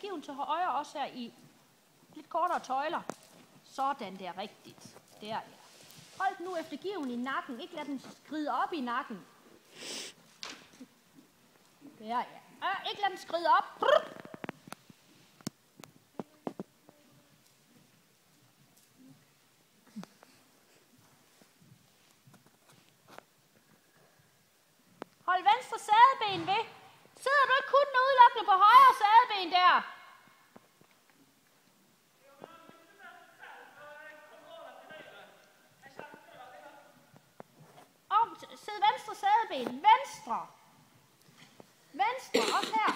given til højre også her i lidt kortere tøjler. Sådan der, rigtigt. Der, ja. Hold nu efter given i nakken. Ikke lad den skride op i nakken. Der, ja. Ikke lad den skride op. Hold venstre sadeben ved. Sidder du ikke kun udelukkende på højre sadeben der? Sid venstre sadeben. Venstre. Venstre. Også her.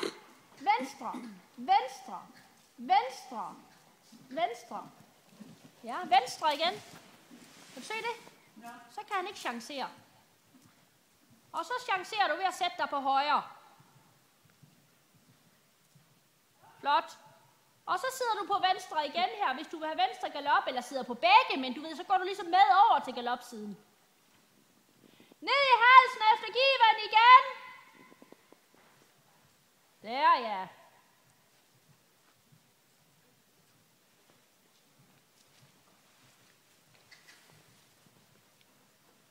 Venstre. Venstre. Venstre. Venstre. Ja, venstre igen. Kan du se det? Ja. Så kan han ikke chancere. Og så chancerer du ved at sætte dig på højre. Flot. Og så sidder du på venstre igen her, hvis du vil have venstre galop, eller sidder på begge, men du ved, så går du ligesom med over til galopsiden. Ned i halsen efter given igen. Der, ja.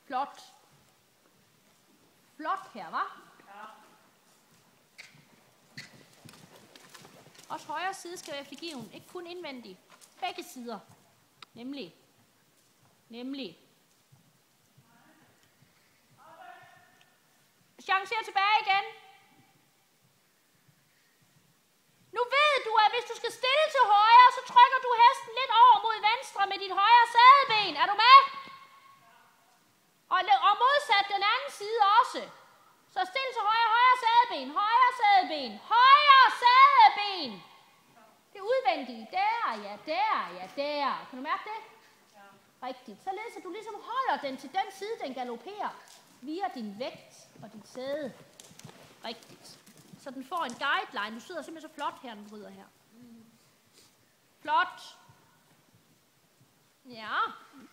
Flot. Flot her, hva'? Ja. Også højre side skal være efter given. Ikke kun indvendig. Begge sider. Nemlig. Chancer tilbage igen. Nu ved du, at hvis du skal stille til højre, så trykker du hesten lidt over mod venstre med dit højre sadeben. Er du med? Og modsat den anden side også. Så stil til højre, højre sadeben, højre sadeben, højre sadeben. Det er udvendige. Der, ja, der, ja, der. Kan du mærke det? Ja. Rigtigt. Således at du ligesom holder den til den side, den galopperer. Via din vægt og dit sæde. Rigtigt. Så den får en guideline. Du sidder simpelthen så flot her, den bryder her. Flot. Ja.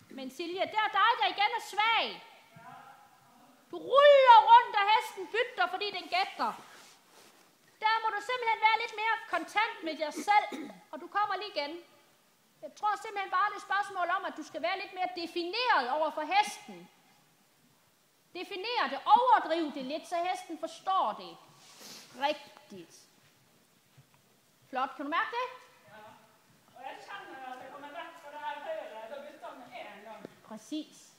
Men Silja, der er dig, der igen er svag. Du ruller rundt, og hesten bytter, fordi den gætter. Der må du simpelthen være lidt mere kontant med dig selv, og du kommer lige igen. Jeg tror simpelthen bare, det er et spørgsmål om, at du skal være lidt mere defineret over for hesten. Definere det, overdrive det lidt, så hesten forstår det. Rigtigt. Flot, kan du mærke det? Ja. Og jeg kender, at det kommer væk fra det her højre, der bytter med en gang. Præcis.